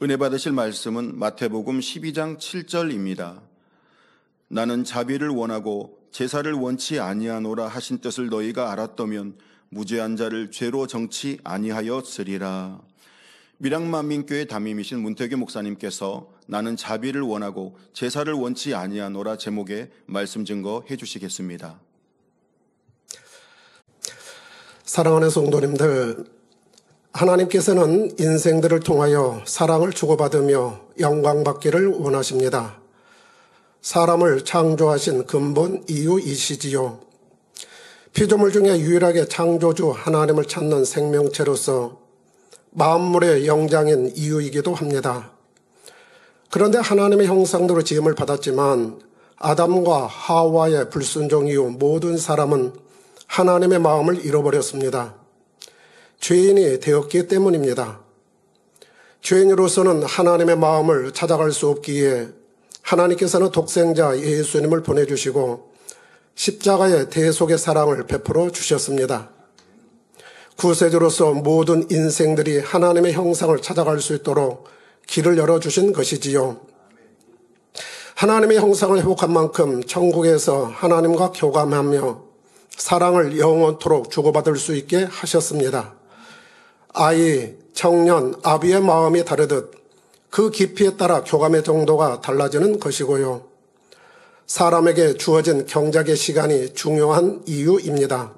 은혜 받으실 말씀은 마태복음 12장 7절입니다. 나는 자비를 원하고 제사를 원치 아니하노라 하신 뜻을 너희가 알았더면 무죄한 자를 죄로 정치 아니하였으리라. 밀양만민교회 담임이신 문태규 목사님께서 나는 자비를 원하고 제사를 원치 아니하노라 제목의 말씀 증거해 주시겠습니다. 사랑하는 성도님들, 하나님께서는 인생들을 통하여 사랑을 주고받으며 영광받기를 원하십니다. 사람을 창조하신 근본 이유이시지요. 피조물 중에 유일하게 창조주 하나님을 찾는 생명체로서 만물의 영장인 이유이기도 합니다. 그런데 하나님의 형상대로 지음을 받았지만 아담과 하와의 불순종 이후 모든 사람은 하나님의 마음을 잃어버렸습니다. 죄인이 되었기 때문입니다. 죄인으로서는 하나님의 마음을 찾아갈 수 없기에 하나님께서는 독생자 예수님을 보내주시고 십자가의 대속의 사랑을 베풀어 주셨습니다. 구세주로서 모든 인생들이 하나님의 형상을 찾아갈 수 있도록 길을 열어주신 것이지요. 하나님의 형상을 회복한 만큼 천국에서 하나님과 교감하며 사랑을 영원토록 주고받을 수 있게 하셨습니다. 아이, 청년, 아비의 마음이 다르듯 그 깊이에 따라 교감의 정도가 달라지는 것이고요. 사람에게 주어진 경작의 시간이 중요한 이유입니다.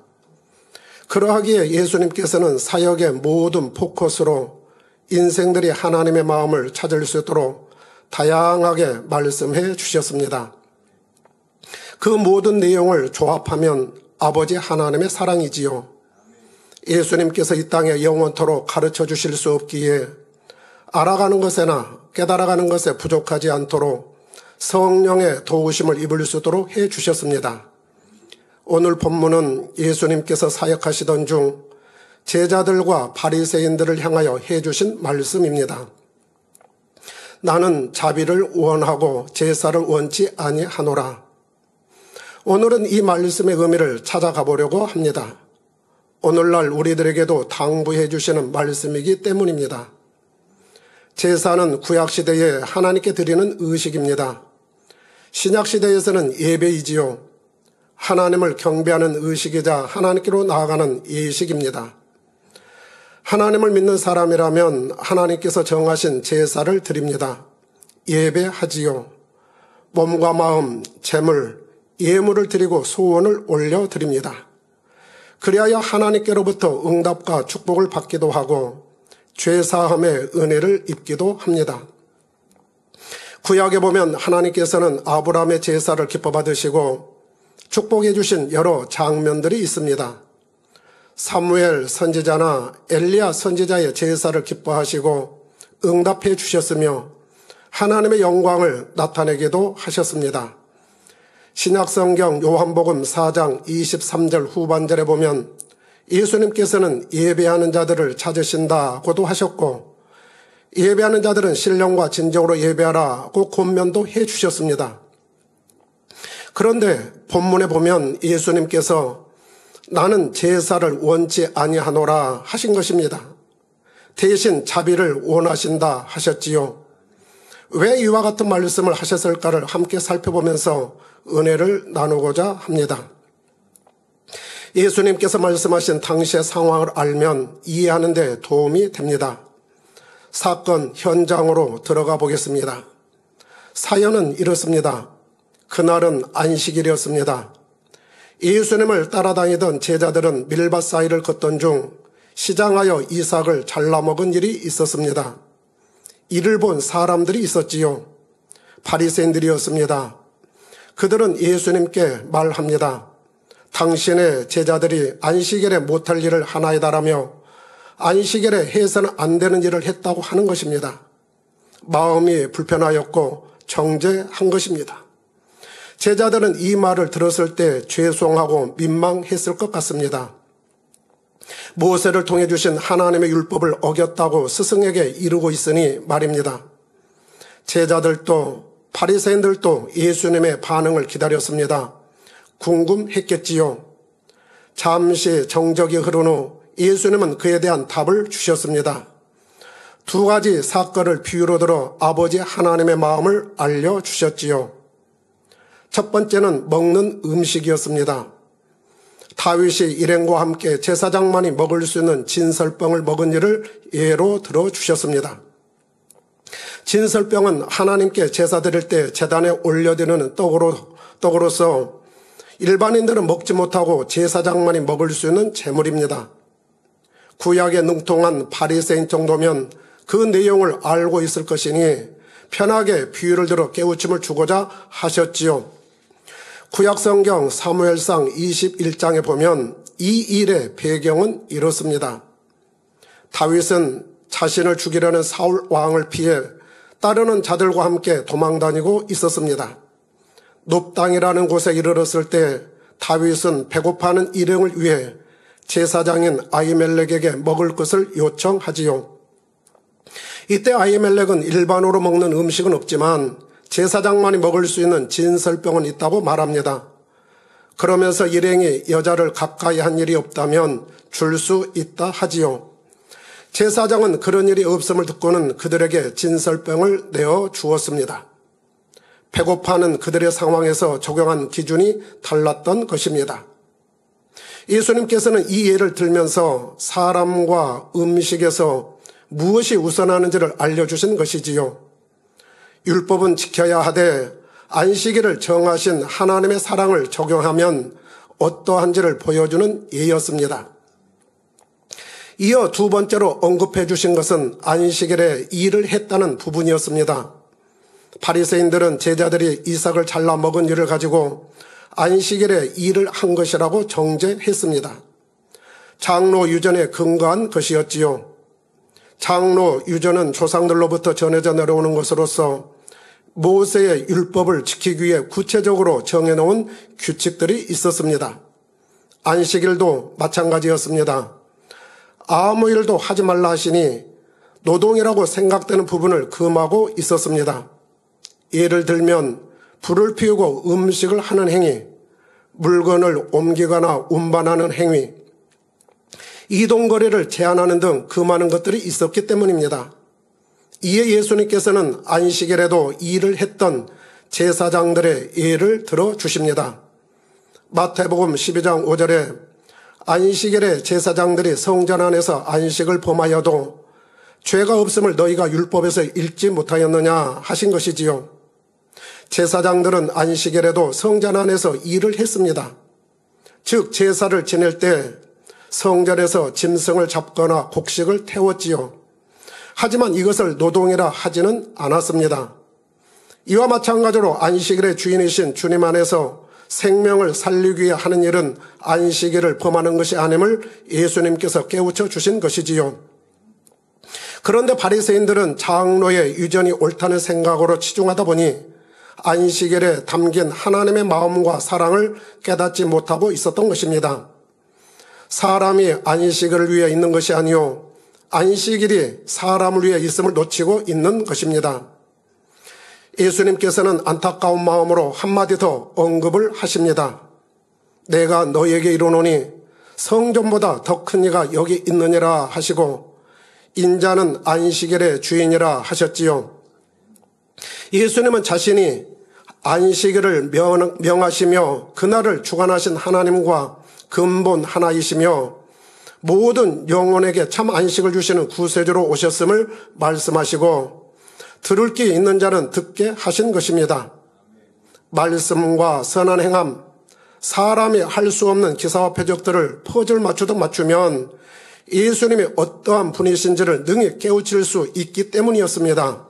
그러하기에 예수님께서는 사역의 모든 포커스로 인생들이 하나님의 마음을 찾을 수 있도록 다양하게 말씀해 주셨습니다. 그 모든 내용을 조합하면 아버지 하나님의 사랑이지요. 예수님께서 이 땅에 영원토록 가르쳐 주실 수 없기에 알아가는 것에나 깨달아가는 것에 부족하지 않도록 성령의 도우심을 입을 수 있도록 해 주셨습니다. 오늘 본문은 예수님께서 사역하시던 중 제자들과 바리새인들을 향하여 해 주신 말씀입니다. 나는 자비를 원하고 제사를 원치 아니하노라. 오늘은 이 말씀의 의미를 찾아가 보려고 합니다. 오늘날 우리들에게도 당부해 주시는 말씀이기 때문입니다. 제사는 구약시대에 하나님께 드리는 의식입니다. 신약시대에서는 예배이지요. 하나님을 경배하는 의식이자 하나님께로 나아가는 예식입니다. 하나님을 믿는 사람이라면 하나님께서 정하신 제사를 드립니다. 예배하지요. 몸과 마음, 재물, 예물을 드리고 소원을 올려드립니다. 그리하여 하나님께로부터 응답과 축복을 받기도 하고 죄사함의 은혜를 입기도 합니다. 구약에 보면 하나님께서는 아브라함의 제사를 기뻐 받으시고 축복해 주신 여러 장면들이 있습니다. 사무엘 선지자나 엘리야 선지자의 제사를 기뻐하시고 응답해 주셨으며 하나님의 영광을 나타내기도 하셨습니다. 신약성경 요한복음 4장 23절 후반절에 보면 예수님께서는 예배하는 자들을 찾으신다고도 하셨고 예배하는 자들은 신령과 진정으로 예배하라고 권면도 해 주셨습니다. 그런데 본문에 보면 예수님께서 나는 제사를 원치 아니하노라 하신 것입니다. 대신 자비를 원하신다 하셨지요. 왜 이와 같은 말씀을 하셨을까를 함께 살펴보면서 은혜를 나누고자 합니다. 예수님께서 말씀하신 당시의 상황을 알면 이해하는 데 도움이 됩니다. 사건 현장으로 들어가 보겠습니다. 사연은 이렇습니다. 그날은 안식일이었습니다. 예수님을 따라다니던 제자들은 밀밭 사이를 걷던 중 시장하여 이삭을 잘라먹은 일이 있었습니다. 이를 본 사람들이 있었지요. 바리새인들이었습니다. 그들은 예수님께 말합니다. 당신의 제자들이 안식일에 못할 일을 하나이다라며 안식일에 해서는 안 되는 일을 했다고 하는 것입니다. 마음이 불편하였고 정죄한 것입니다. 제자들은 이 말을 들었을 때 죄송하고 민망했을 것 같습니다. 모세를 통해 주신 하나님의 율법을 어겼다고 스승에게 이르고 있으니 말입니다. 제자들도 바리새인들도 예수님의 반응을 기다렸습니다. 궁금했겠지요. 잠시 정적이 흐른 후 예수님은 그에 대한 답을 주셨습니다. 두 가지 사건을 비유로 들어 아버지 하나님의 마음을 알려주셨지요. 첫 번째는 먹는 음식이었습니다. 다윗이 일행과 함께 제사장만이 먹을 수 있는 진설병을 먹은 일을 예로 들어주셨습니다. 진설병은 하나님께 제사 드릴 때 제단에 올려드리는 떡으로서 일반인들은 먹지 못하고 제사장만이 먹을 수 있는 제물입니다. 구약에 능통한 바리새인 정도면 그 내용을 알고 있을 것이니 편하게 비유를 들어 깨우침을 주고자 하셨지요. 구약성경 사무엘상 21장에 보면 이 일의 배경은 이렇습니다. 다윗은 자신을 죽이려는 사울 왕을 피해 따르는 자들과 함께 도망다니고 있었습니다. 놉당이라는 곳에 이르렀을 때 다윗은 배고파하는 일행을 위해 제사장인 아히멜렉에게 먹을 것을 요청하지요. 이때 아히멜렉은 일반으로 먹는 음식은 없지만 제사장만이 먹을 수 있는 진설병은 있다고 말합니다. 그러면서 일행이 여자를 가까이 한 일이 없다면 줄 수 있다 하지요. 제사장은 그런 일이 없음을 듣고는 그들에게 진설병을 내어 주었습니다. 배고파하는 그들의 상황에서 적용한 기준이 달랐던 것입니다. 예수님께서는 이 예를 들면서 사람과 음식에서 무엇이 우선하는지를 알려주신 것이지요. 율법은 지켜야 하되 안식일을 정하신 하나님의 사랑을 적용하면 어떠한지를 보여주는 예였습니다. 이어 두 번째로 언급해 주신 것은 안식일에 일을 했다는 부분이었습니다. 바리새인들은 제자들이 이삭을 잘라 먹은 일을 가지고 안식일에 일을 한 것이라고 정죄했습니다. 장로 유전에 근거한 것이었지요. 장로 유전은 조상들로부터 전해져 내려오는 것으로서 모세의 율법을 지키기 위해 구체적으로 정해놓은 규칙들이 있었습니다. 안식일도 마찬가지였습니다. 아무 일도 하지 말라 하시니 노동이라고 생각되는 부분을 금하고 있었습니다. 예를 들면 불을 피우고 음식을 하는 행위, 물건을 옮기거나 운반하는 행위, 이동거리를 제한하는 등 금하는 것들이 있었기 때문입니다. 이에 예수님께서는 안식일에도 일을 했던 제사장들의 예를 들어주십니다. 마태복음 12장 5절에 안식일에 제사장들이 성전 안에서 안식을 범하여도 죄가 없음을 너희가 율법에서 읽지 못하였느냐 하신 것이지요. 제사장들은 안식일에도 성전 안에서 일을 했습니다. 즉 제사를 지낼 때 성전에서 짐승을 잡거나 곡식을 태웠지요. 하지만 이것을 노동이라 하지는 않았습니다. 이와 마찬가지로 안식일의 주인이신 주님 안에서 생명을 살리기 위해 하는 일은 안식일을 범하는 것이 아님을 예수님께서 깨우쳐 주신 것이지요. 그런데 바리새인들은 장로의 유전이 옳다는 생각으로 치중하다 보니 안식일에 담긴 하나님의 마음과 사랑을 깨닫지 못하고 있었던 것입니다. 사람이 안식일을 위해 있는 것이 아니요 안식일이 사람을 위해 있음을 놓치고 있는 것입니다. 예수님께서는 안타까운 마음으로 한마디 더 언급을 하십니다. 내가 너에게 이르노니 성전보다 더 큰 이가 여기 있느니라 하시고 인자는 안식일의 주인이라 하셨지요. 예수님은 자신이 안식일을 명하시며 그날을 주관하신 하나님과 근본 하나이시며 모든 영혼에게 참 안식을 주시는 구세주로 오셨음을 말씀하시고 들을 귀 있는 자는 듣게 하신 것입니다. 말씀과 선한 행함, 사람이 할 수 없는 기사와 표적들을 퍼즐 맞추듯 맞추면 예수님이 어떠한 분이신지를 능히 깨우칠 수 있기 때문이었습니다.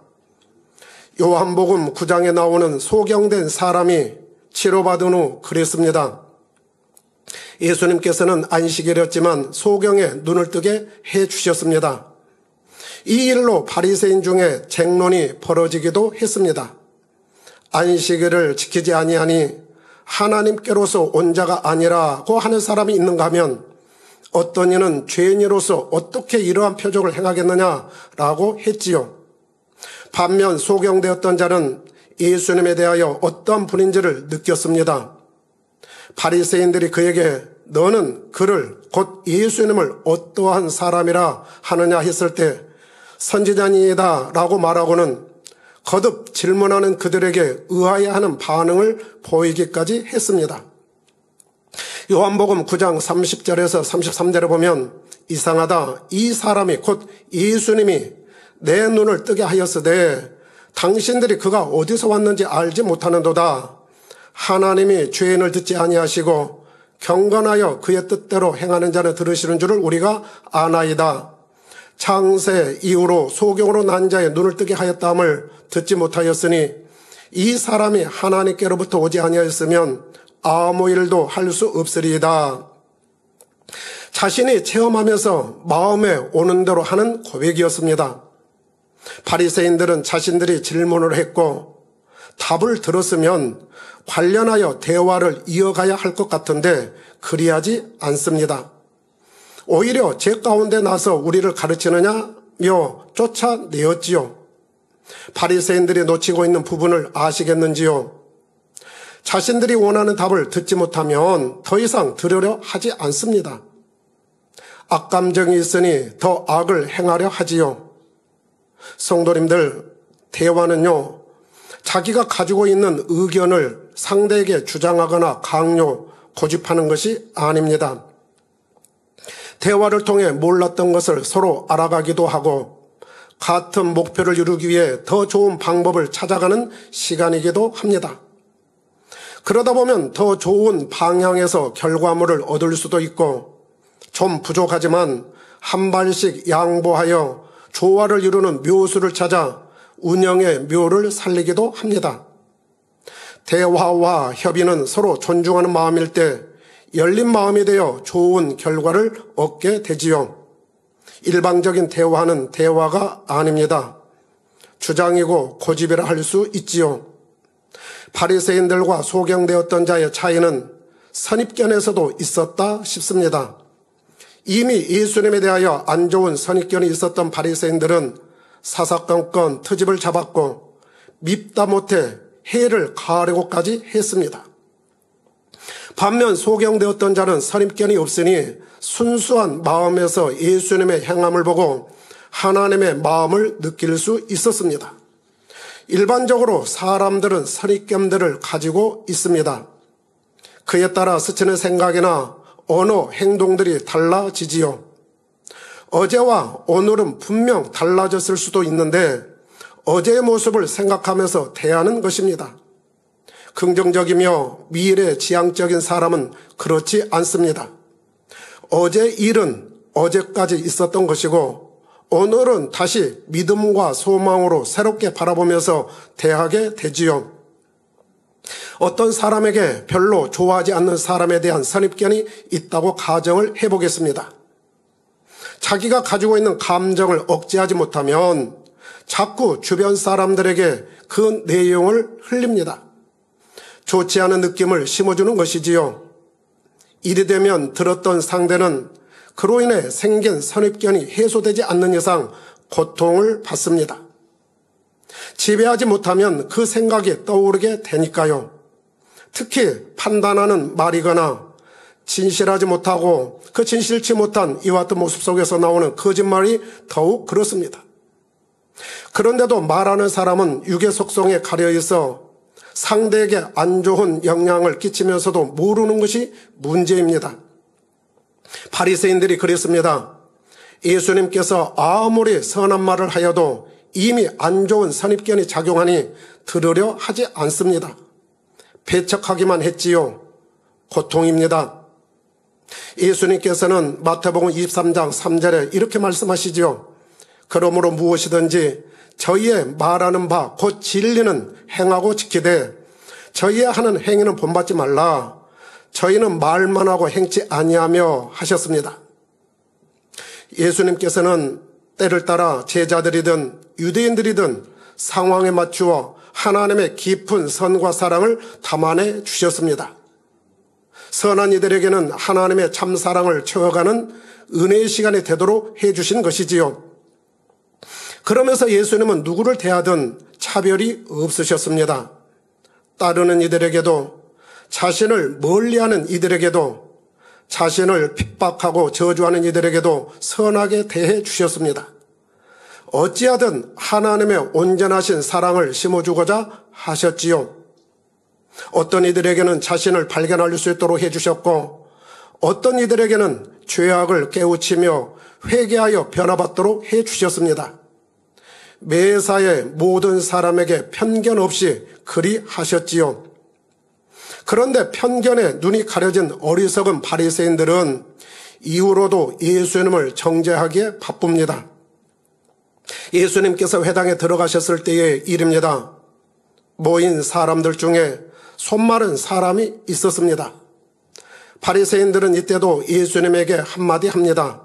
요한복음 9장에 나오는 소경된 사람이 치료받은 후 그랬습니다. 예수님께서는 안식일이었지만 소경의 눈을 뜨게 해주셨습니다. 이 일로 바리새인 중에 쟁론이 벌어지기도 했습니다. 안식일을 지키지 아니하니 하나님께로서 온 자가 아니라고 하는 사람이 있는가 하면 어떤 이는 죄인으로서 어떻게 이러한 표적을 행하겠느냐라고 했지요. 반면 소경되었던 자는 예수님에 대하여 어떠한 분인지를 느꼈습니다. 바리새인들이 그에게 너는 그를 곧 예수님을 어떠한 사람이라 하느냐 했을 때 선지자니이다 라고 말하고는 거듭 질문하는 그들에게 의아해 하는 반응을 보이기까지 했습니다. 요한복음 9장 30절에서 33절에 보면 이상하다. 이 사람이 곧 예수님이 내 눈을 뜨게 하였으되 당신들이 그가 어디서 왔는지 알지 못하는도다. 하나님이 죄인을 듣지 아니하시고 경건하여 그의 뜻대로 행하는 자는 들으시는 줄을 우리가 아나이다. 창세 이후로 소경으로 난 자의 눈을 뜨게 하였다함을 듣지 못하였으니 이 사람이 하나님께로부터 오지 아니하였으면 아무 일도 할 수 없으리이다. 자신이 체험하면서 마음에 오는 대로 하는 고백이었습니다. 바리새인들은 자신들이 질문을 했고 답을 들었으면 관련하여 대화를 이어가야 할 것 같은데 그리하지 않습니다. 오히려 제 가운데 나서 우리를 가르치느냐며 쫓아내었지요. 바리새인들이 놓치고 있는 부분을 아시겠는지요? 자신들이 원하는 답을 듣지 못하면 더 이상 들으려 하지 않습니다. 악감정이 있으니 더 악을 행하려 하지요. 성도님들, 대화는요, 자기가 가지고 있는 의견을 상대에게 주장하거나 강요, 고집하는 것이 아닙니다. 대화를 통해 몰랐던 것을 서로 알아가기도 하고 같은 목표를 이루기 위해 더 좋은 방법을 찾아가는 시간이기도 합니다. 그러다 보면 더 좋은 방향에서 결과물을 얻을 수도 있고 좀 부족하지만 한 발씩 양보하여 조화를 이루는 묘수를 찾아 운영의 묘를 살리기도 합니다. 대화와 협의는 서로 존중하는 마음일 때 열린 마음이 되어 좋은 결과를 얻게 되지요. 일방적인 대화는 대화가 아닙니다. 주장이고 고집이라 할 수 있지요. 바리새인들과 소경되었던 자의 차이는 선입견에서도 있었다 싶습니다. 이미 예수님에 대하여 안 좋은 선입견이 있었던 바리새인들은 사사건건 트집을 잡았고 밉다 못해 해를 가하려고까지 했습니다. 반면 소경되었던 자는 선입견이 없으니 순수한 마음에서 예수님의 행함을 보고 하나님의 마음을 느낄 수 있었습니다. 일반적으로 사람들은 선입견들을 가지고 있습니다. 그에 따라 스치는 생각이나 언어, 행동들이 달라지지요. 어제와 오늘은 분명 달라졌을 수도 있는데 어제의 모습을 생각하면서 대하는 것입니다. 긍정적이며 미래지향적인 사람은 그렇지 않습니다. 어제 일은 어제까지 있었던 것이고 오늘은 다시 믿음과 소망으로 새롭게 바라보면서 대하게 되지요. 어떤 사람에게 별로 좋아하지 않는 사람에 대한 선입견이 있다고 가정을 해보겠습니다. 자기가 가지고 있는 감정을 억제하지 못하면 자꾸 주변 사람들에게 그 내용을 흘립니다. 좋지 않은 느낌을 심어주는 것이지요. 이리 되면 들었던 상대는 그로 인해 생긴 선입견이 해소되지 않는 이상 고통을 받습니다. 지배하지 못하면 그 생각이 떠오르게 되니까요. 특히 판단하는 말이거나 진실하지 못하고 그 진실치 못한 이와 같은 모습 속에서 나오는 거짓말이 더욱 그렇습니다. 그런데도 말하는 사람은 육의 속성에 가려 있어 상대에게 안 좋은 영향을 끼치면서도 모르는 것이 문제입니다. 바리새인들이 그랬습니다. 예수님께서 아무리 선한 말을 하여도 이미 안 좋은 선입견이 작용하니 들으려 하지 않습니다. 배척하기만 했지요. 고통입니다. 예수님께서는 마태복음 23장 3절에 이렇게 말씀하시지요. 그러므로 무엇이든지 저희의 말하는 바 곧 진리는 행하고 지키되 저희의 하는 행위는 본받지 말라. 저희는 말만 하고 행치 아니하며 하셨습니다. 예수님께서는 때를 따라 제자들이든 유대인들이든 상황에 맞추어 하나님의 깊은 선과 사랑을 담아내 주셨습니다. 선한 이들에게는 하나님의 참사랑을 채워가는 은혜의 시간이 되도록 해주신 것이지요. 그러면서 예수님은 누구를 대하든 차별이 없으셨습니다. 따르는 이들에게도 자신을 멀리하는 이들에게도 자신을 핍박하고 저주하는 이들에게도 선하게 대해 주셨습니다. 어찌하든 하나님의 온전하신 사랑을 심어주고자 하셨지요. 어떤 이들에게는 자신을 발견할 수 있도록 해주셨고 어떤 이들에게는 죄악을 깨우치며 회개하여 변화받도록 해주셨습니다. 매사에 모든 사람에게 편견 없이 그리 하셨지요. 그런데 편견에 눈이 가려진 어리석은 바리새인들은 이후로도 예수님을 정죄하기에 바쁩니다. 예수님께서 회당에 들어가셨을 때의 일입니다. 모인 사람들 중에 손마른 사람이 있었습니다. 바리새인들은 이때도 예수님에게 한마디 합니다.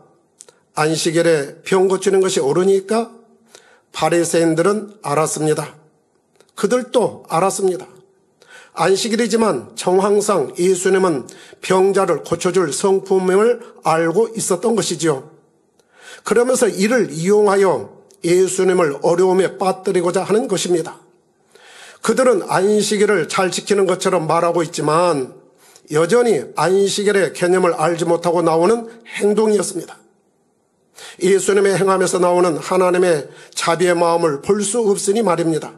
안식일에 병 고치는 것이 옳으니까? 바리새인들은 알았습니다. 그들도 알았습니다. 안식일이지만 정황상 예수님은 병자를 고쳐줄 성품을 알고 있었던 것이지요. 그러면서 이를 이용하여 예수님을 어려움에 빠뜨리고자 하는 것입니다. 그들은 안식일을 잘 지키는 것처럼 말하고 있지만 여전히 안식일의 개념을 알지 못하고 나오는 행동이었습니다. 예수님의 행함에서 나오는 하나님의 자비의 마음을 볼 수 없으니 말입니다.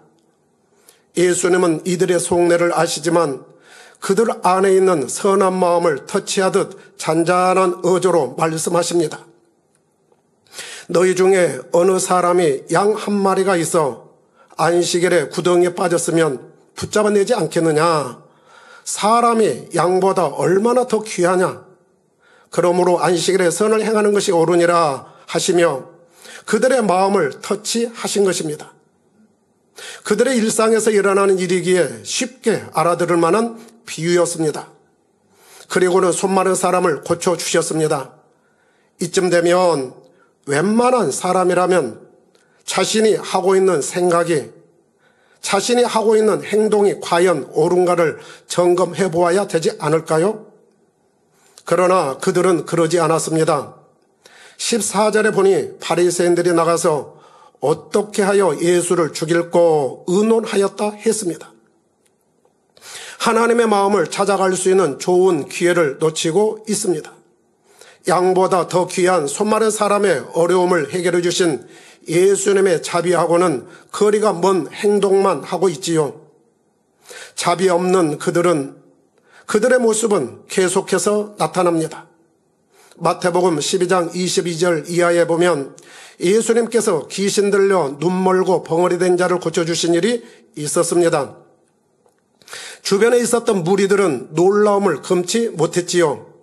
예수님은 이들의 속내를 아시지만 그들 안에 있는 선한 마음을 터치하듯 잔잔한 어조로 말씀하십니다. 너희 중에 어느 사람이 양 한 마리가 있어 안식일에 구덩이에 빠졌으면 붙잡아내지 않겠느냐? 사람이 양보다 얼마나 더 귀하냐? 그러므로 안식일에 선을 행하는 것이 옳으니라 하시며 그들의 마음을 터치하신 것입니다. 그들의 일상에서 일어나는 일이기에 쉽게 알아들을 만한 비유였습니다. 그리고는 손마른 사람을 고쳐주셨습니다. 이쯤 되면 웬만한 사람이라면 자신이 하고 있는 생각이, 자신이 하고 있는 행동이 과연 옳은가를 점검해 보아야 되지 않을까요? 그러나 그들은 그러지 않았습니다. 14절에 보니 바리새인들이 나가서 어떻게 하여 예수를 죽일고 의논하였다 했습니다. 하나님의 마음을 찾아갈 수 있는 좋은 기회를 놓치고 있습니다. 양보다 더 귀한 손마른 사람의 어려움을 해결해 주신 예수님의 자비하고는 거리가 먼 행동만 하고 있지요. 자비 없는 그들의 모습은 계속해서 나타납니다. 마태복음 12장 22절 이하에 보면 예수님께서 귀신 들려 눈 멀고 벙어리 된 자를 고쳐주신 일이 있었습니다. 주변에 있었던 무리들은 놀라움을 금치 못했지요.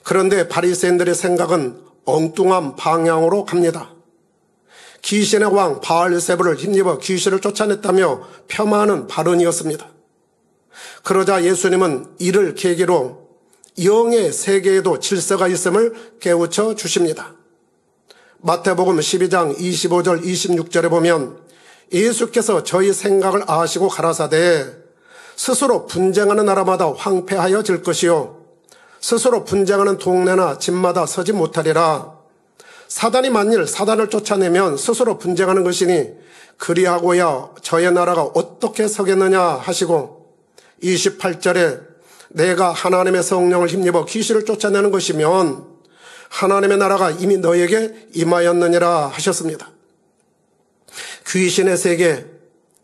그런데 바리새인들의 생각은 엉뚱한 방향으로 갑니다. 귀신의 왕 바알세불을 힘입어 귀신을 쫓아냈다며 폄하하는 발언이었습니다. 그러자 예수님은 이를 계기로 영의 세계에도 질서가 있음을 깨우쳐 주십니다. 마태복음 12장 25절 26절에 보면 예수께서 저희 생각을 아시고 가라사대 스스로 분쟁하는 나라마다 황폐하여질 것이요 스스로 분쟁하는 동네나 집마다 서지 못하리라. 사단이 만일 사단을 쫓아내면 스스로 분쟁하는 것이니 그리하고야 저의 나라가 어떻게 서겠느냐 하시고 28절에 내가 하나님의 성령을 힘입어 귀신을 쫓아내는 것이면 하나님의 나라가 이미 너에게 임하였느니라 하셨습니다. 귀신의 세계,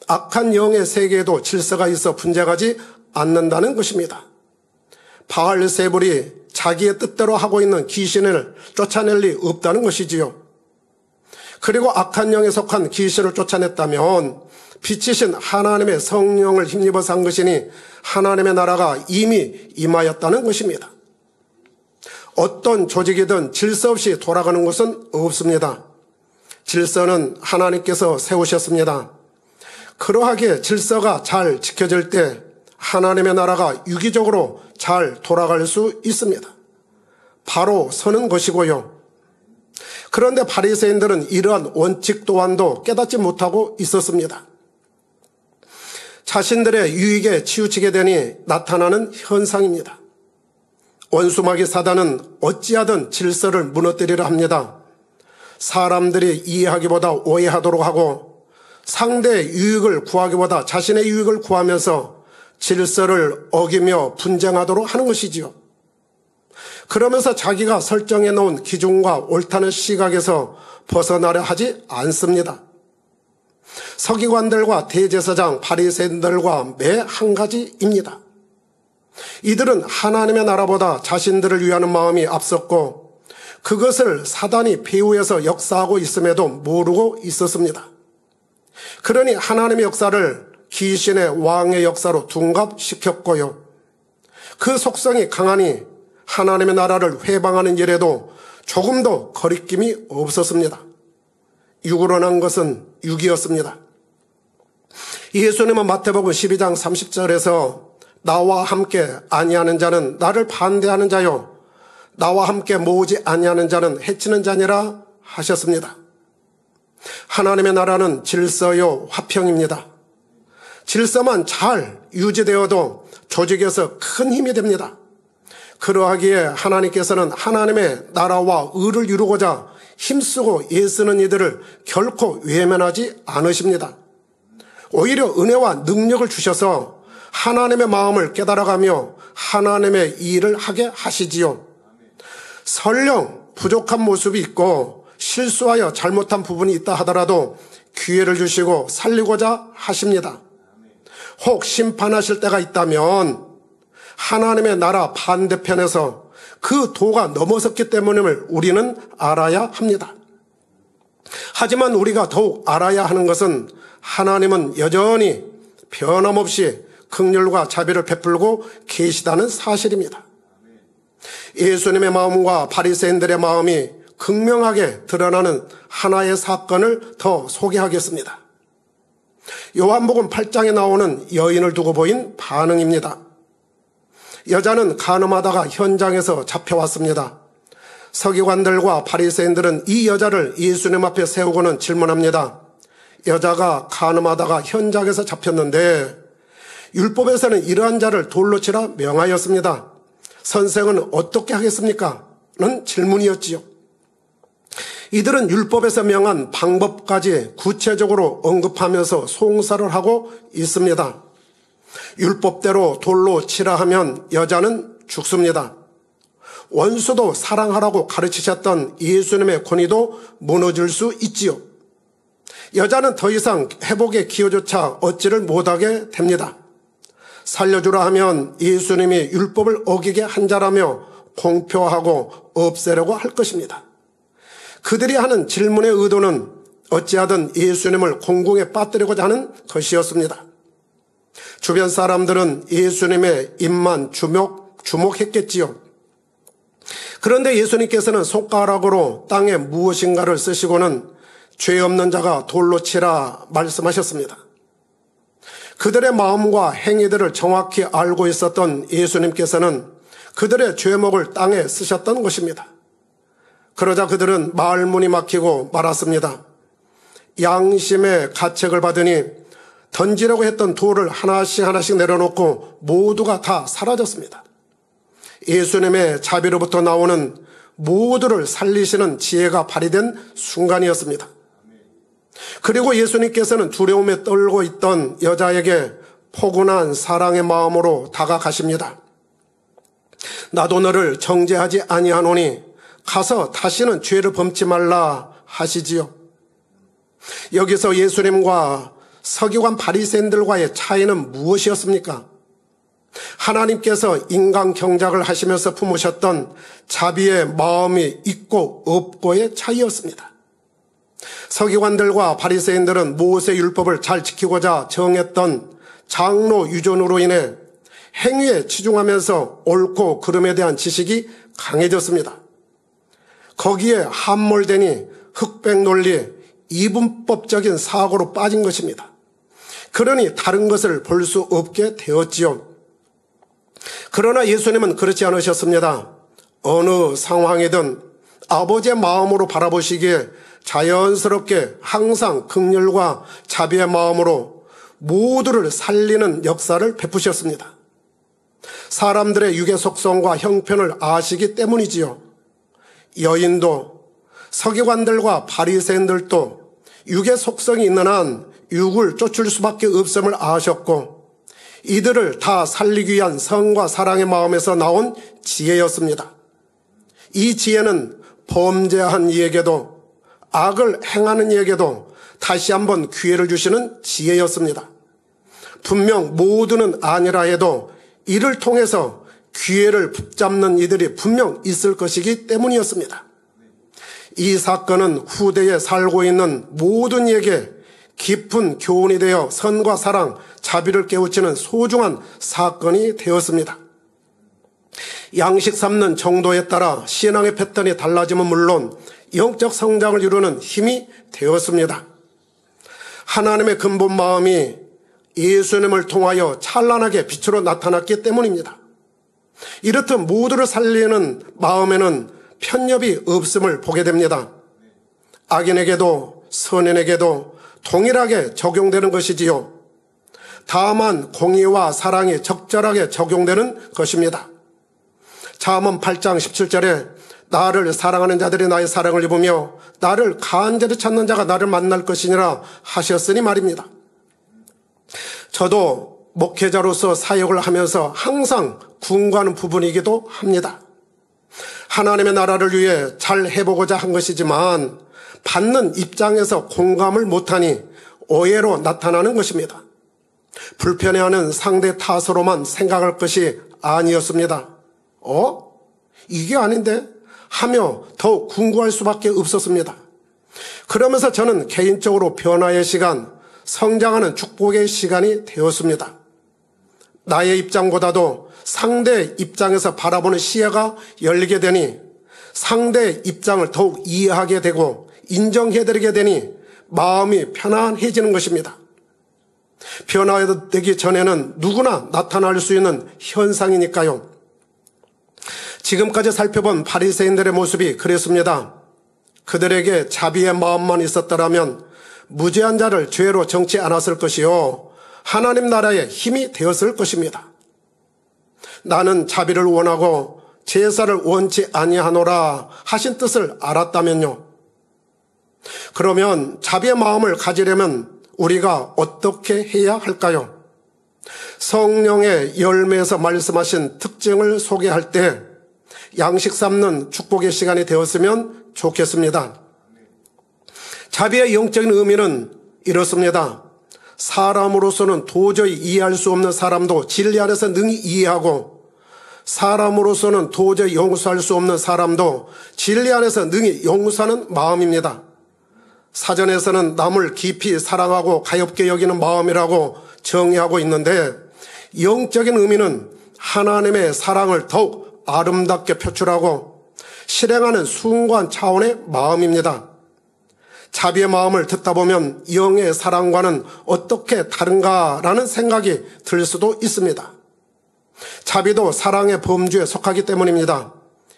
악한 영의 세계에도 질서가 있어 분쟁하지 않는다는 것입니다. 바알세불이 자기의 뜻대로 하고 있는 귀신을 쫓아낼 리 없다는 것이지요. 그리고 악한 영에 속한 귀신을 쫓아냈다면 빛이신 하나님의 성령을 힘입어서 한 것이니 하나님의 나라가 이미 임하였다는 것입니다. 어떤 조직이든 질서 없이 돌아가는 것은 없습니다. 질서는 하나님께서 세우셨습니다. 그러하게 질서가 잘 지켜질 때 하나님의 나라가 유기적으로 잘 돌아갈 수 있습니다. 바로 서는 것이고요. 그런데 바리새인들은 이러한 원칙 또한도 깨닫지 못하고 있었습니다. 자신들의 유익에 치우치게 되니 나타나는 현상입니다. 원수마귀 사단은 어찌하든 질서를 무너뜨리려 합니다. 사람들이 이해하기보다 오해하도록 하고 상대의 유익을 구하기보다 자신의 유익을 구하면서 질서를 어기며 분쟁하도록 하는 것이지요. 그러면서 자기가 설정해 놓은 기준과 옳다는 시각에서 벗어나려 하지 않습니다. 서기관들과 대제사장, 바리새인들과 매 한 가지입니다. 이들은 하나님의 나라보다 자신들을 위하는 마음이 앞섰고 그것을 사단이 배후에서 역사하고 있음에도 모르고 있었습니다. 그러니 하나님의 역사를 귀신의 왕의 역사로 둔갑시켰고요. 그 속성이 강하니 하나님의 나라를 회방하는 일에도 조금도 거리낌이 없었습니다. 육으로 난 것은 육이었습니다. 예수님은 마태복음 12장 30절에서 나와 함께 아니하는 자는 나를 반대하는 자요 나와 함께 모으지 아니하는 자는 해치는 자니라 하셨습니다. 하나님의 나라는 질서요 화평입니다. 질서만 잘 유지되어도 조직에서 큰 힘이 됩니다. 그러하기에 하나님께서는 하나님의 나라와 의를 이루고자 힘쓰고 애쓰는 이들을 결코 외면하지 않으십니다. 오히려 은혜와 능력을 주셔서 하나님의 마음을 깨달아가며 하나님의 일을 하게 하시지요. 설령 부족한 모습이 있고 실수하여 잘못한 부분이 있다 하더라도 기회를 주시고 살리고자 하십니다. 혹 심판하실 때가 있다면 하나님의 나라 반대편에서 그 도가 넘어섰기 때문임을 우리는 알아야 합니다. 하지만 우리가 더욱 알아야 하는 것은 하나님은 여전히 변함없이 긍휼과 자비를 베풀고 계시다는 사실입니다. 예수님의 마음과 바리새인들의 마음이 극명하게 드러나는 하나의 사건을 더 소개하겠습니다. 요한복음 8장에 나오는 여인을 두고 보인 반응입니다. 여자는 간음하다가 현장에서 잡혀왔습니다. 서기관들과 바리새인들은 이 여자를 예수님 앞에 세우고는 질문합니다. 여자가 간음하다가 현장에서 잡혔는데 율법에서는 이러한 자를 돌로 치라 명하였습니다. 선생은 어떻게 하겠습니까? 는 질문이었지요. 이들은 율법에서 명한 방법까지 구체적으로 언급하면서 송사를 하고 있습니다. 율법대로 돌로 치라 하면 여자는 죽습니다. 원수도 사랑하라고 가르치셨던 예수님의 권위도 무너질 수 있지요. 여자는 더 이상 회복의 기여조차 얻지를 못하게 됩니다. 살려주라 하면 예수님이 율법을 어기게 한 자라며 공표하고 없애려고 할 것입니다. 그들이 하는 질문의 의도는 어찌하든 예수님을 공궁에 빠뜨리고자 하는 것이었습니다. 주변 사람들은 예수님의 입만 주목했겠지요. 그런데 예수님께서는 손가락으로 땅에 무엇인가를 쓰시고는 죄 없는 자가 돌로 치라 말씀하셨습니다. 그들의 마음과 행위들을 정확히 알고 있었던 예수님께서는 그들의 죄목을 땅에 쓰셨던 것입니다. 그러자 그들은 말문이 막히고 말았습니다. 양심의 가책을 받으니 던지려고 했던 돌을 하나씩 내려놓고 모두가 다 사라졌습니다. 예수님의 자비로부터 나오는 모두를 살리시는 지혜가 발휘된 순간이었습니다. 그리고 예수님께서는 두려움에 떨고 있던 여자에게 포근한 사랑의 마음으로 다가가십니다. 나도 너를 정죄하지 아니하노니 가서 다시는 죄를 범치 말라 하시지요. 여기서 예수님과 서기관 바리새인들과의 차이는 무엇이었습니까? 하나님께서 인간 경작을 하시면서 품으셨던 자비의 마음이 있고 없고의 차이였습니다. 서기관들과 바리새인들은 모세 율법을 잘 지키고자 정했던 장로 유전으로 인해 행위에 치중하면서 옳고 그름에 대한 지식이 강해졌습니다. 거기에 함몰되니 흑백 논리, 이분법적인 사고로 빠진 것입니다. 그러니 다른 것을 볼 수 없게 되었지요. 그러나 예수님은 그렇지 않으셨습니다. 어느 상황이든 아버지의 마음으로 바라보시기에 자연스럽게 항상 긍휼과 자비의 마음으로 모두를 살리는 역사를 베푸셨습니다. 사람들의 육의 속성과 형편을 아시기 때문이지요. 여인도 서기관들과 바리새인들도 육의 속성이 있는 한 육을 쫓을 수밖에 없음을 아셨고 이들을 다 살리기 위한 성과 사랑의 마음에서 나온 지혜였습니다. 이 지혜는 범죄한 이에게도 악을 행하는 이에게도 다시 한번 기회를 주시는 지혜였습니다. 분명 모두는 아니라 해도 이를 통해서 기회를 붙잡는 이들이 분명 있을 것이기 때문이었습니다. 이 사건은 후대에 살고 있는 모든 이에게 깊은 교훈이 되어 선과 사랑, 자비를 깨우치는 소중한 사건이 되었습니다. 양식 삼는 정도에 따라 신앙의 패턴이 달라지면 물론 영적 성장을 이루는 힘이 되었습니다. 하나님의 근본 마음이 예수님을 통하여 찬란하게 빛으로 나타났기 때문입니다. 이렇듯 모두를 살리는 마음에는 편협이 없음을 보게 됩니다. 악인에게도 선인에게도 동일하게 적용되는 것이지요. 다만 공의와 사랑이 적절하게 적용되는 것입니다. 잠언 8장 17절에 나를 사랑하는 자들이 나의 사랑을 입으며 나를 간절히 찾는 자가 나를 만날 것이니라 하셨으니 말입니다. 저도 목회자로서 사역을 하면서 항상 궁구하는 부분이기도 합니다. 하나님의 나라를 위해 잘 해보고자 한 것이지만 받는 입장에서 공감을 못하니 오해로 나타나는 것입니다. 불편해하는 상대 탓으로만 생각할 것이 아니었습니다. 이게 아닌데? 하며 더욱 궁구할 수밖에 없었습니다. 그러면서 저는 개인적으로 변화의 시간, 성장하는 축복의 시간이 되었습니다. 나의 입장보다도 상대의 입장에서 바라보는 시야가 열리게 되니 상대의 입장을 더욱 이해하게 되고 인정해드리게 되니 마음이 편안해지는 것입니다. 변화되기 전에는 누구나 나타날 수 있는 현상이니까요. 지금까지 살펴본 바리새인들의 모습이 그랬습니다. 그들에게 자비의 마음만 있었더라면 무죄한 자를 죄로 정치 않았을 것이요 하나님 나라의 힘이 되었을 것입니다. 나는 자비를 원하고 제사를 원치 아니하노라 하신 뜻을 알았다면요. 그러면 자비의 마음을 가지려면 우리가 어떻게 해야 할까요? 성령의 열매에서 말씀하신 특징을 소개할 때 양식 삼는 축복의 시간이 되었으면 좋겠습니다. 자비의 영적인 의미는 이렇습니다. 사람으로서는 도저히 이해할 수 없는 사람도 진리 안에서 능히 이해하고 사람으로서는 도저히 용서할 수 없는 사람도 진리 안에서 능히 용서하는 마음입니다. 사전에서는 남을 깊이 사랑하고 가엾게 여기는 마음이라고 정의하고 있는데 영적인 의미는 하나님의 사랑을 더욱 아름답게 표출하고 실행하는 숭고한 차원의 마음입니다. 자비의 마음을 듣다 보면 영의 사랑과는 어떻게 다른가라는 생각이 들 수도 있습니다. 자비도 사랑의 범주에 속하기 때문입니다.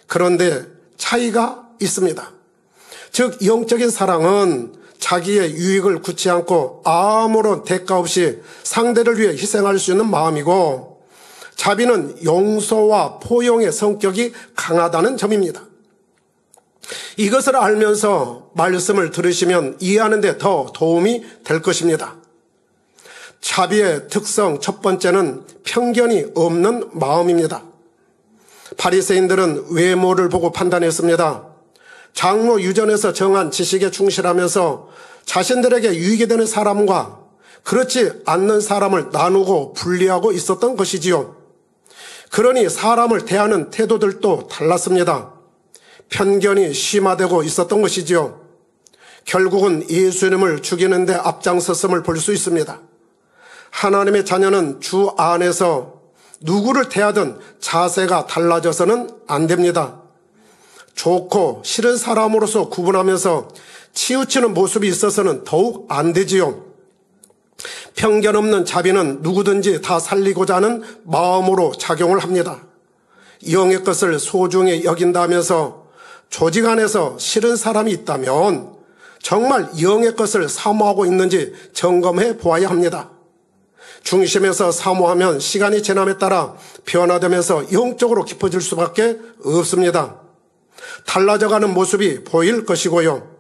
그런데 차이가 있습니다. 즉 영적인 사랑은 자기의 유익을 굳지 않고 아무런 대가 없이 상대를 위해 희생할 수 있는 마음이고 자비는 용서와 포용의 성격이 강하다는 점입니다. 이것을 알면서 말씀을 들으시면 이해하는 데 더 도움이 될 것입니다. 자비의 특성 첫 번째는 편견이 없는 마음입니다. 바리새인들은 외모를 보고 판단했습니다. 장로 유전에서 정한 지식에 충실하면서 자신들에게 유익이 되는 사람과 그렇지 않는 사람을 나누고 분리하고 있었던 것이지요. 그러니 사람을 대하는 태도들도 달랐습니다. 편견이 심화되고 있었던 것이지요. 결국은 예수님을 죽이는 데 앞장섰음을 볼 수 있습니다. 하나님의 자녀는 주 안에서 누구를 대하든 자세가 달라져서는 안 됩니다. 좋고 싫은 사람으로서 구분하면서 치우치는 모습이 있어서는 더욱 안 되지요. 편견 없는 자비는 누구든지 다 살리고자 하는 마음으로 작용을 합니다. 영의 것을 소중히 여긴다면서 조직 안에서 싫은 사람이 있다면 정말 영의 것을 사모하고 있는지 점검해 보아야 합니다. 중심에서 사모하면 시간이 지남에 따라 변화되면서 영적으로 깊어질 수밖에 없습니다. 달라져가는 모습이 보일 것이고요.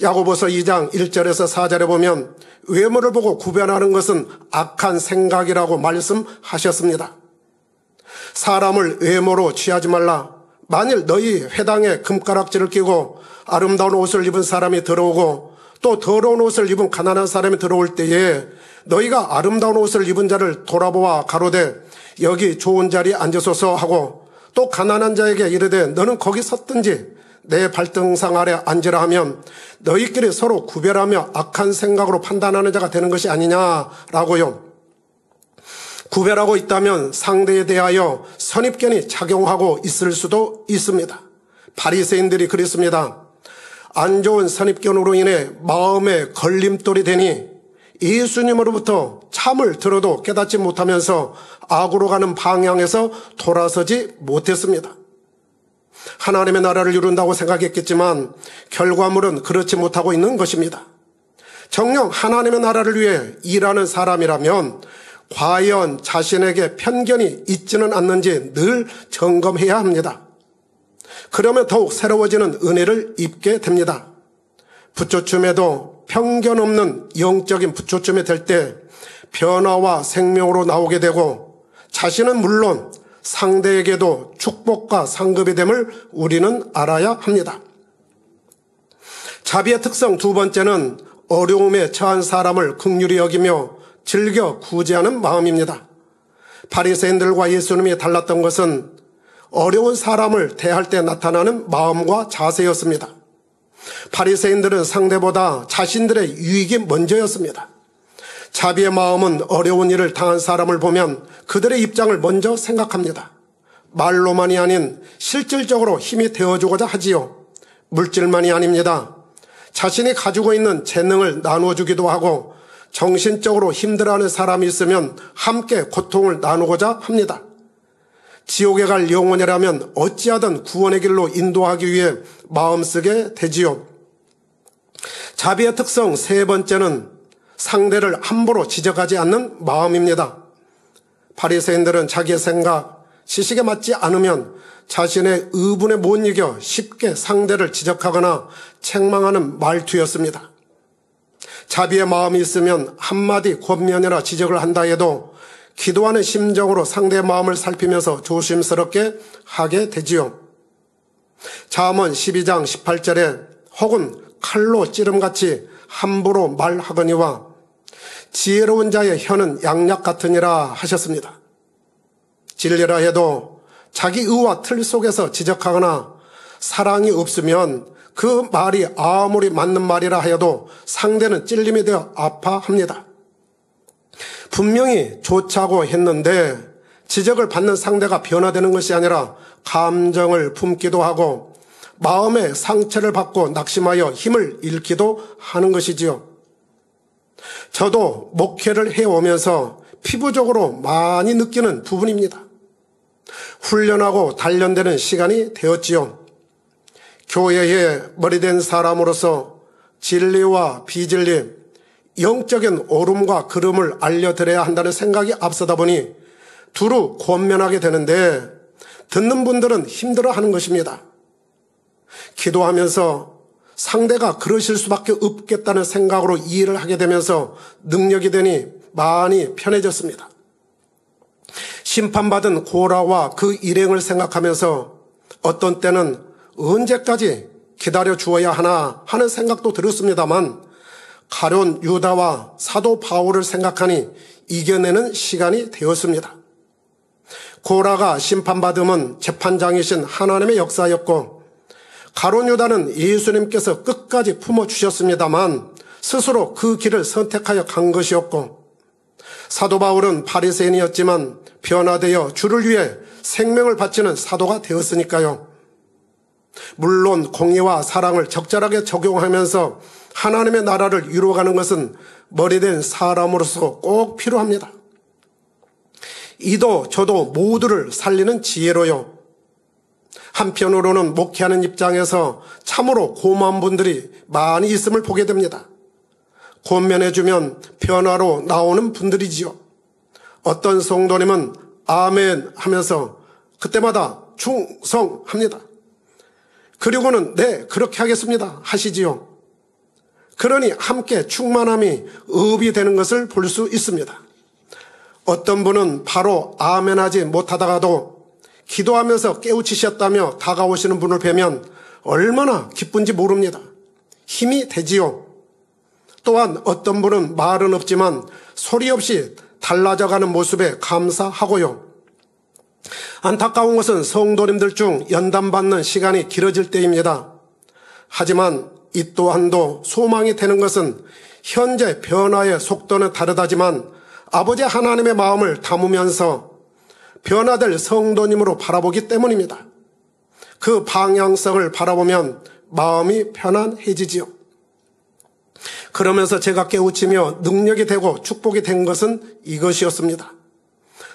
야고보서 2장 1절에서 4절에 보면 외모를 보고 구별하는 것은 악한 생각이라고 말씀하셨습니다. 사람을 외모로 취하지 말라. 만일 너희 회당에 금가락지를 끼고 아름다운 옷을 입은 사람이 들어오고 또 더러운 옷을 입은 가난한 사람이 들어올 때에 너희가 아름다운 옷을 입은 자를 돌아보아 가로되 여기 좋은 자리에 앉으소서 하고 또 가난한 자에게 이르되 너는 거기 섰든지 내 발등상 아래 앉으라 하면 너희끼리 서로 구별하며 악한 생각으로 판단하는 자가 되는 것이 아니냐라고요. 구별하고 있다면 상대에 대하여 선입견이 작용하고 있을 수도 있습니다. 바리새인들이 그랬습니다. 안 좋은 선입견으로 인해 마음에 걸림돌이 되니 예수님으로부터 참을 들어도 깨닫지 못하면서 악으로 가는 방향에서 돌아서지 못했습니다. 하나님의 나라를 이룬다고 생각했겠지만 결과물은 그렇지 못하고 있는 것입니다. 정녕 하나님의 나라를 위해 일하는 사람이라면 과연 자신에게 편견이 있지는 않는지 늘 점검해야 합니다. 그러면 더욱 새로워지는 은혜를 입게 됩니다. 부처춤에도 편견 없는 영적인 부처춤이 될 때 변화와 생명으로 나오게 되고 자신은 물론 상대에게도 축복과 상급이 됨을 우리는 알아야 합니다. 자비의 특성 두 번째는 어려움에 처한 사람을 긍휼히 여기며 즐겨 구제하는 마음입니다. 바리새인들과 예수님이 달랐던 것은 어려운 사람을 대할 때 나타나는 마음과 자세였습니다. 바리새인들은 상대보다 자신들의 유익이 먼저였습니다. 자비의 마음은 어려운 일을 당한 사람을 보면 그들의 입장을 먼저 생각합니다. 말로만이 아닌 실질적으로 힘이 되어주고자 하지요. 물질만이 아닙니다. 자신이 가지고 있는 재능을 나누어주기도 하고 정신적으로 힘들어하는 사람이 있으면 함께 고통을 나누고자 합니다. 지옥에 갈 영혼이라면 어찌하든 구원의 길로 인도하기 위해 마음쓰게 되지요. 자비의 특성 세 번째는 상대를 함부로 지적하지 않는 마음입니다. 바리새인들은 자기의 생각, 지식에 맞지 않으면 자신의 의분에 못 이겨 쉽게 상대를 지적하거나 책망하는 말투였습니다. 자비의 마음이 있으면 한마디 권면이나 지적을 한다 해도 기도하는 심정으로 상대의 마음을 살피면서 조심스럽게 하게 되지요. 잠언 12장 18절에 혹은 칼로 찌름같이 함부로 말하거니와 지혜로운 자의 혀는 양약 같으니라 하셨습니다. 진리라 해도 자기 의와 틀 속에서 지적하거나 사랑이 없으면 그 말이 아무리 맞는 말이라 해도 상대는 찔림이 되어 아파합니다. 분명히 좋자고 했는데 지적을 받는 상대가 변화되는 것이 아니라 감정을 품기도 하고 마음의 상처를 받고 낙심하여 힘을 잃기도 하는 것이지요. 저도 목회를 해오면서 피부적으로 많이 느끼는 부분입니다. 훈련하고 단련되는 시간이 되었지요. 교회에 머리된 사람으로서 진리와 비진리, 영적인 옳음과 그름을 알려드려야 한다는 생각이 앞서다 보니 두루 권면하게 되는데 듣는 분들은 힘들어하는 것입니다. 기도하면서 상대가 그러실 수밖에 없겠다는 생각으로 이해를 하게 되면서 능력이 되니 많이 편해졌습니다. 심판받은 고라와 그 일행을 생각하면서 어떤 때는 언제까지 기다려 주어야 하나 하는 생각도 들었습니다만 가룟 유다와 사도 바울을 생각하니 이겨내는 시간이 되었습니다. 고라가 심판받음은 재판장이신 하나님의 역사였고 가룟 유다는 예수님께서 끝까지 품어주셨습니다만 스스로 그 길을 선택하여 간 것이었고 사도 바울은 바리새인이었지만 변화되어 주를 위해 생명을 바치는 사도가 되었으니까요. 물론 공의와 사랑을 적절하게 적용하면서 하나님의 나라를 이루어가는 것은 머리된 사람으로서 꼭 필요합니다. 이도 저도 모두를 살리는 지혜로요. 한편으로는 목회하는 입장에서 참으로 고마운 분들이 많이 있음을 보게 됩니다. 권면해주면 변화로 나오는 분들이지요. 어떤 성도님은 아멘 하면서 그때마다 충성합니다. 그리고는 네 그렇게 하겠습니다 하시지요. 그러니 함께 충만함이 업이 되는 것을 볼 수 있습니다. 어떤 분은 바로 아멘하지 못하다가도 기도하면서 깨우치셨다며 다가오시는 분을 뵈면 얼마나 기쁜지 모릅니다. 힘이 되지요. 또한 어떤 분은 말은 없지만 소리 없이 달라져가는 모습에 감사하고요. 안타까운 것은 성도님들 중 연단받는 시간이 길어질 때입니다. 하지만 이 또한도 소망이 되는 것은 현재 변화의 속도는 다르다지만 아버지 하나님의 마음을 담으면서 변화될 성도님으로 바라보기 때문입니다. 그 방향성을 바라보면 마음이 편안해지지요. 그러면서 제가 깨우치며 능력이 되고 축복이 된 것은 이것이었습니다.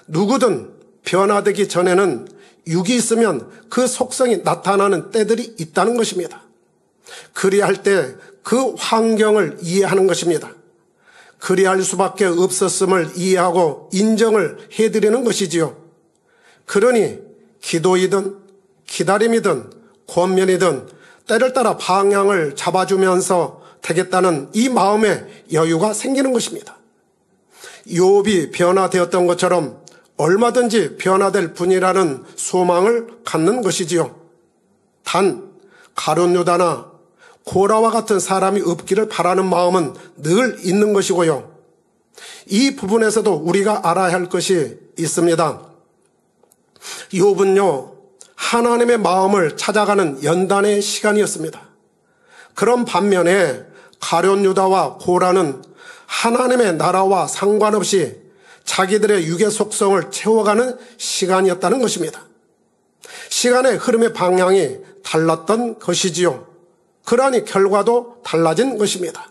누구든 변화되기 전에는 육이 있으면 그 속성이 나타나는 때들이 있다는 것입니다. 그리할 때 그 환경을 이해하는 것입니다. 그리할 수밖에 없었음을 이해하고 인정을 해드리는 것이지요. 그러니 기도이든 기다림이든 권면이든 때를 따라 방향을 잡아주면서 되겠다는 이 마음에 여유가 생기는 것입니다. 욥이 변화되었던 것처럼 얼마든지 변화될 분이라는 소망을 갖는 것이지요. 단 가룟 유다나 고라와 같은 사람이 없기를 바라는 마음은 늘 있는 것이고요. 이 부분에서도 우리가 알아야 할 것이 있습니다. 욥은요, 하나님의 마음을 찾아가는 연단의 시간이었습니다. 그런 반면에 가룟 유다와 고라는 하나님의 나라와 상관없이 자기들의 육의 속성을 채워가는 시간이었다는 것입니다. 시간의 흐름의 방향이 달랐던 것이지요. 그러니 결과도 달라진 것입니다.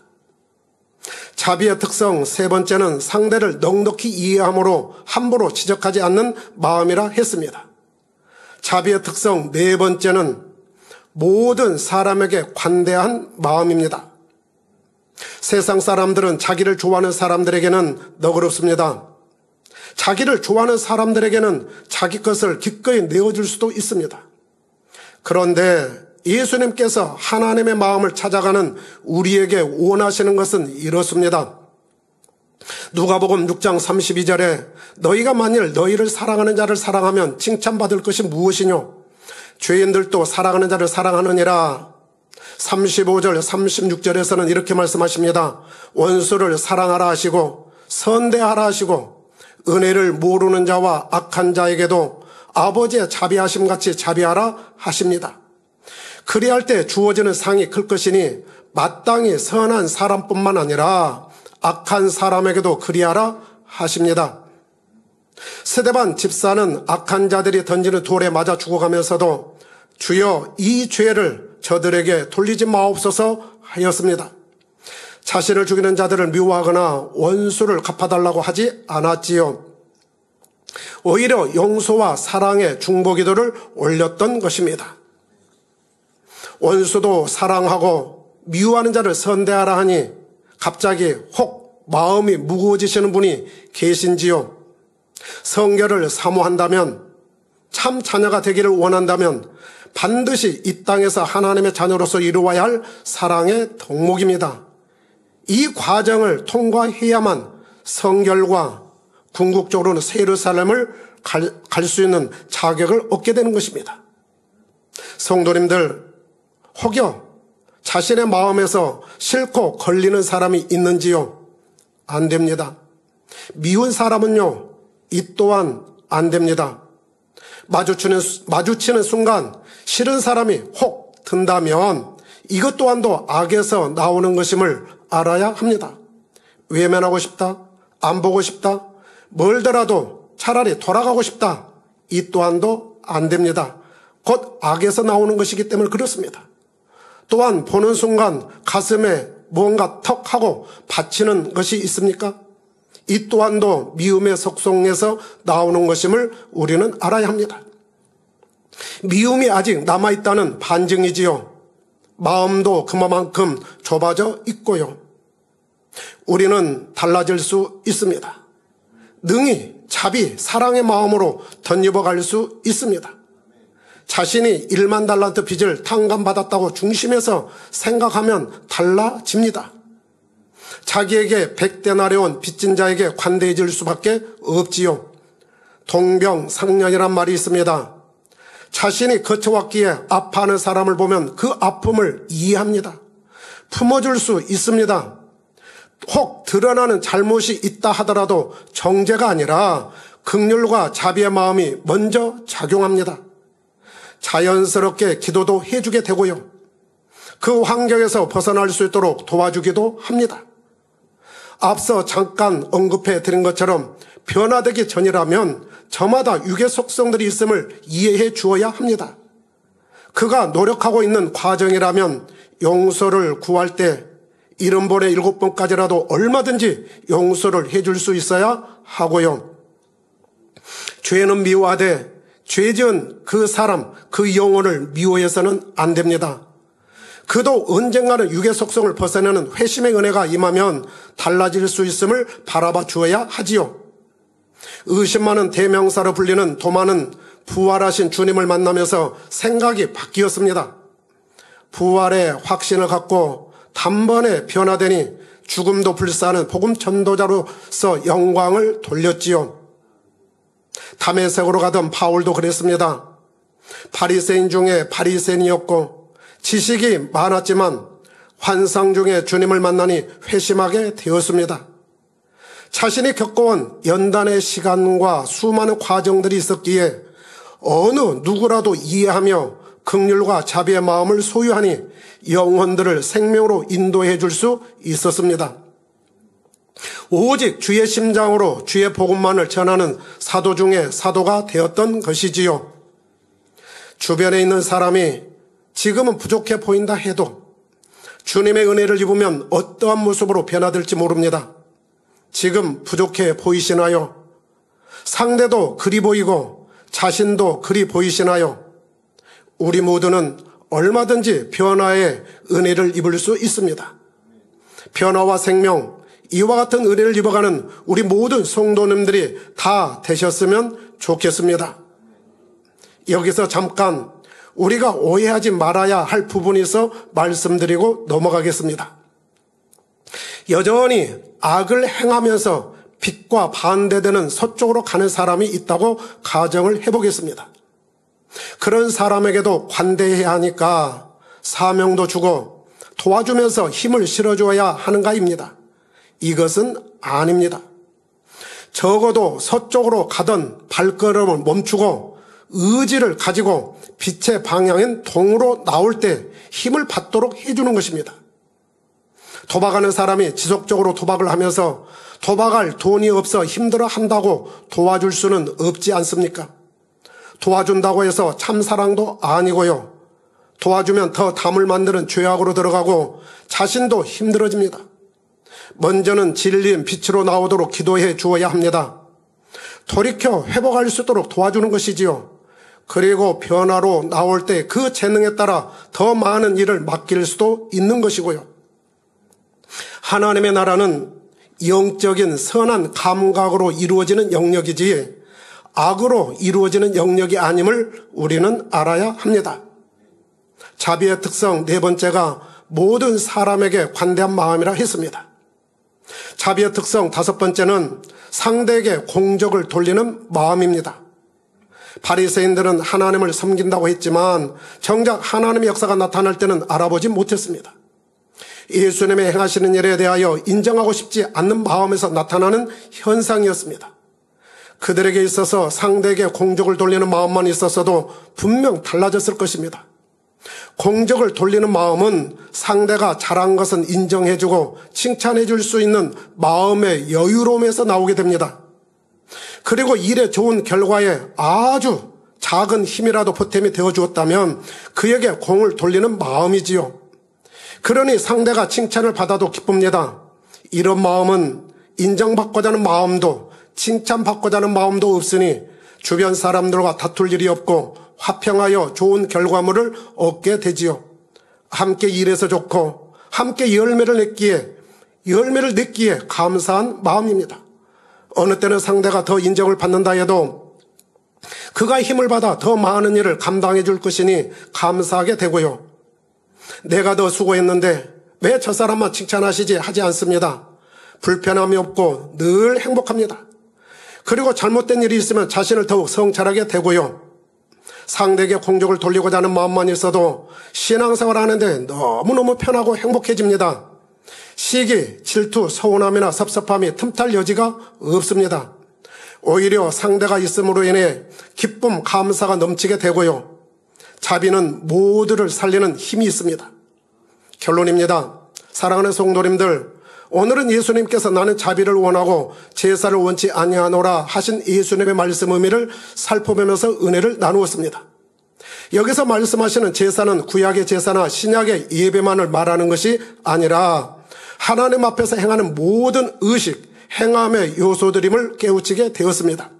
자비의 특성 세 번째는 상대를 넉넉히 이해함으로 함부로 지적하지 않는 마음이라 했습니다. 자비의 특성 네 번째는 모든 사람에게 관대한 마음입니다. 세상 사람들은 자기를 좋아하는 사람들에게는 너그럽습니다. 자기를 좋아하는 사람들에게는 자기 것을 기꺼이 내어줄 수도 있습니다. 그런데 예수님께서 하나님의 마음을 찾아가는 우리에게 원하시는 것은 이렇습니다. 누가복음 6장 32절에 너희가 만일 너희를 사랑하는 자를 사랑하면 칭찬받을 것이 무엇이뇨? 죄인들도 사랑하는 자를 사랑하느니라. 35절 36절에서는 이렇게 말씀하십니다. 원수를 사랑하라 하시고 선대하라 하시고 은혜를 모르는 자와 악한 자에게도 아버지의 자비하심 같이 자비하라 하십니다. 그리할 때 주어지는 상이 클 것이니 마땅히 선한 사람뿐만 아니라 악한 사람에게도 그리하라 하십니다. 스데반 집사는 악한 자들이 던지는 돌에 맞아 죽어가면서도 주여 이 죄를 저들에게 돌리지 마옵소서 하였습니다. 자신을 죽이는 자들을 미워하거나 원수를 갚아달라고 하지 않았지요. 오히려 용서와 사랑의 중보기도를 올렸던 것입니다. 원수도 사랑하고 미워하는 자를 선대하라 하니 갑자기 혹 마음이 무거워지시는 분이 계신지요? 성결을 사모한다면, 참 자녀가 되기를 원한다면 반드시 이 땅에서 하나님의 자녀로서 이루어야 할 사랑의 덕목입니다. 이 과정을 통과해야만 성결과 궁극적으로는 새 예루살렘을 갈 수 있는 자격을 얻게 되는 것입니다. 성도님들, 혹여 자신의 마음에서 싫고 걸리는 사람이 있는지요? 안 됩니다. 미운 사람은요, 이 또한 안 됩니다. 마주치는 순간 싫은 사람이 혹 든다면 이것 또한도 악에서 나오는 것임을 알아야 합니다. 외면하고 싶다, 안 보고 싶다, 멀더라도 차라리 돌아가고 싶다, 이 또한도 안 됩니다. 곧 악에서 나오는 것이기 때문에 그렇습니다. 또한 보는 순간 가슴에 뭔가 턱 하고 받치는 것이 있습니까? 이 또한도 미움의 속성에서 나오는 것임을 우리는 알아야 합니다. 미움이 아직 남아있다는 반증이지요. 마음도 그만큼 좁아져 있고요. 우리는 달라질 수 있습니다. 능히 자비, 사랑의 마음으로 덧입어 갈 수 있습니다. 자신이 1만 달란트 빚을 탕감받았다고 중심에서 생각하면 달라집니다. 자기에게 100데나리온 빚진 자에게 관대해질 수밖에 없지요. 동병상련이란 말이 있습니다. 자신이 거쳐왔기에 아파하는 사람을 보면 그 아픔을 이해합니다. 품어줄 수 있습니다. 혹 드러나는 잘못이 있다 하더라도 정죄가 아니라 긍휼과 자비의 마음이 먼저 작용합니다. 자연스럽게 기도도 해주게 되고요. 그 환경에서 벗어날 수 있도록 도와주기도 합니다. 앞서 잠깐 언급해 드린 것처럼 변화되기 전이라면 저마다 육의 속성들이 있음을 이해해 주어야 합니다. 그가 노력하고 있는 과정이라면 용서를 구할 때 70번에 7번까지라도 얼마든지 용서를 해줄 수 있어야 하고요. 죄는 미워하되 죄 지은 그 사람, 그 영혼을 미워해서는 안 됩니다. 그도 언젠가는 육의 속성을 벗어내는 회심의 은혜가 임하면 달라질 수 있음을 바라봐 주어야 하지요. 의심 많은 대명사로 불리는 도마는 부활하신 주님을 만나면서 생각이 바뀌었습니다. 부활의 확신을 갖고 단번에 변화되니 죽음도 불사하는 복음 전도자로서 영광을 돌렸지요. 다메섹으로 가던 바울도 그랬습니다. 바리새인 중에 바리새인이었고 지식이 많았지만 환상 중에 주님을 만나니 회심하게 되었습니다. 자신이 겪어온 연단의 시간과 수많은 과정들이 있었기에 어느 누구라도 이해하며 긍휼과 자비의 마음을 소유하니 영혼들을 생명으로 인도해 줄 수 있었습니다. 오직 주의 심장으로 주의 복음만을 전하는 사도 중에 사도가 되었던 것이지요. 주변에 있는 사람이 지금은 부족해 보인다 해도 주님의 은혜를 입으면 어떠한 모습으로 변화될지 모릅니다. 지금 부족해 보이시나요? 상대도 그리 보이고 자신도 그리 보이시나요? 우리 모두는 얼마든지 변화의 은혜를 입을 수 있습니다. 변화와 생명, 이와 같은 은혜를 입어가는 우리 모든 성도님들이 다 되셨으면 좋겠습니다. 여기서 잠깐 우리가 오해하지 말아야 할 부분이 있어 말씀드리고 넘어가겠습니다. 여전히 악을 행하면서 빛과 반대되는 서쪽으로 가는 사람이 있다고 가정을 해보겠습니다. 그런 사람에게도 관대해야 하니까 사명도 주고 도와주면서 힘을 실어줘야 하는가입니다. 이것은 아닙니다. 적어도 서쪽으로 가던 발걸음을 멈추고 의지를 가지고 빛의 방향인 동으로 나올 때 힘을 받도록 해주는 것입니다. 도박하는 사람이 지속적으로 도박을 하면서 도박할 돈이 없어 힘들어 한다고 도와줄 수는 없지 않습니까? 도와준다고 해서 참사랑도 아니고요. 도와주면 더 담을 만드는 죄악으로 들어가고 자신도 힘들어집니다. 먼저는 진리인 빛으로 나오도록 기도해 주어야 합니다. 돌이켜 회복할 수 있도록 도와주는 것이지요. 그리고 변화로 나올 때 그 재능에 따라 더 많은 일을 맡길 수도 있는 것이고요. 하나님의 나라는 영적인 선한 감각으로 이루어지는 영역이지 악으로 이루어지는 영역이 아님을 우리는 알아야 합니다. 자비의 특성 네 번째가 모든 사람에게 관대한 마음이라 했습니다. 자비의 특성 다섯 번째는 상대에게 공적을 돌리는 마음입니다. 바리새인들은 하나님을 섬긴다고 했지만 정작 하나님의 역사가 나타날 때는 알아보지 못했습니다. 예수님의 행하시는 일에 대하여 인정하고 싶지 않는 마음에서 나타나는 현상이었습니다. 그들에게 있어서 상대에게 공적을 돌리는 마음만 있었어도 분명 달라졌을 것입니다. 공적을 돌리는 마음은 상대가 잘한 것은 인정해주고 칭찬해 줄 수 있는 마음의 여유로움에서 나오게 됩니다. 그리고 일의 좋은 결과에 아주 작은 힘이라도 보탬이 되어 주었다면 그에게 공을 돌리는 마음이지요. 그러니 상대가 칭찬을 받아도 기쁩니다. 이런 마음은 인정받고자 하는 마음도 칭찬받고자 하는 마음도 없으니 주변 사람들과 다툴 일이 없고 화평하여 좋은 결과물을 얻게 되지요. 함께 일해서 좋고 함께 열매를 냈기에 감사한 마음입니다. 어느 때는 상대가 더 인정을 받는다 해도 그가 힘을 받아 더 많은 일을 감당해 줄 것이니 감사하게 되고요. 내가 더 수고했는데 왜 저 사람만 칭찬하시지 하지 않습니다. 불편함이 없고 늘 행복합니다. 그리고 잘못된 일이 있으면 자신을 더욱 성찰하게 되고요. 상대에게 공적을 돌리고자 하는 마음만 있어도 신앙생활 하는데 너무너무 편하고 행복해집니다. 시기, 질투, 서운함이나 섭섭함이 틈탈 여지가 없습니다. 오히려 상대가 있음으로 인해 기쁨, 감사가 넘치게 되고요. 자비는 모두를 살리는 힘이 있습니다. 결론입니다. 사랑하는 성도님들, 오늘은 예수님께서 나는 자비를 원하고 제사를 원치 아니하노라 하신 예수님의 말씀 의미를 살펴보면서 은혜를 나누었습니다. 여기서 말씀하시는 제사는 구약의 제사나 신약의 예배만을 말하는 것이 아니라 하나님 앞에서 행하는 모든 의식, 행함의 요소들임을 깨우치게 되었습니다.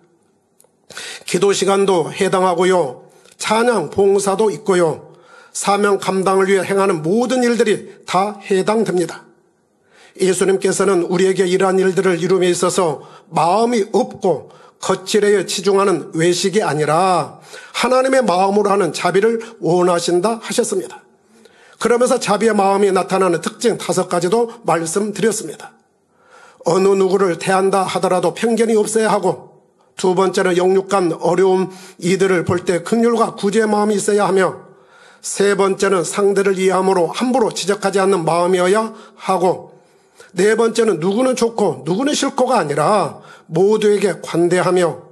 기도 시간도 해당하고요. 찬양, 봉사도 있고요. 사명 감당을 위해 행하는 모든 일들이 다 해당됩니다. 예수님께서는 우리에게 이러한 일들을 이룸에 있어서 마음이 없고 거칠에 치중하는 외식이 아니라 하나님의 마음으로 하는 자비를 원하신다 하셨습니다. 그러면서 자비의 마음이 나타나는 특징 5가지도 말씀드렸습니다. 어느 누구를 대한다 하더라도 편견이 없어야 하고, 두 번째는 영육간 어려움 이들을 볼 때 긍휼과 구제의 마음이 있어야 하며, 세 번째는 상대를 이해함으로 함부로 지적하지 않는 마음이어야 하고, 네 번째는 누구는 좋고 누구는 싫고가 아니라 모두에게 관대하며,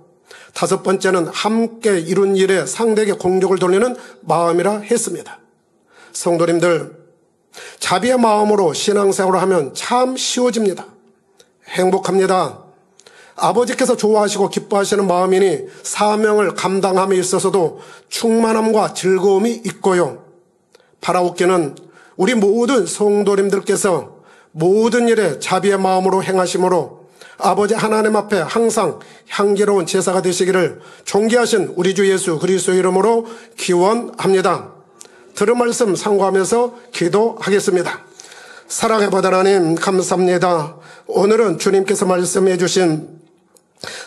다섯 번째는 함께 이룬 일에 상대에게 공적을 돌리는 마음이라 했습니다. 성도님들, 자비의 마음으로 신앙생활을 하면 참 쉬워집니다. 행복합니다. 아버지께서 좋아하시고 기뻐하시는 마음이니 사명을 감당함에 있어서도 충만함과 즐거움이 있고요. 바라옵기는 우리 모든 성도님들께서 모든 일에 자비의 마음으로 행하심으로 아버지 하나님 앞에 항상 향기로운 제사가 되시기를 존귀하신 우리 주 예수 그리스도의 이름으로 기원합니다. 들은 말씀 상고하면서 기도하겠습니다. 사랑의 아버지 하나님, 감사합니다. 오늘은 주님께서 말씀해 주신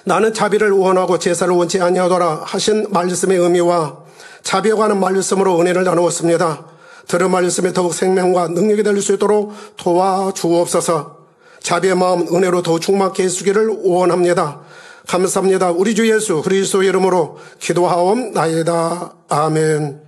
나는 자비를 원하고 제사를 원치 아니하노라 하신 말씀의 의미와 자비에 관한 말씀으로 은혜를 나누었습니다. 들은 말씀에 더욱 생명과 능력이 될 수 있도록 도와주옵소서. 자비의 마음 은혜로 더욱 충만케 해주기를 원합니다. 감사합니다. 우리 주 예수 그리스도 이름으로 기도하옵나이다. 아멘.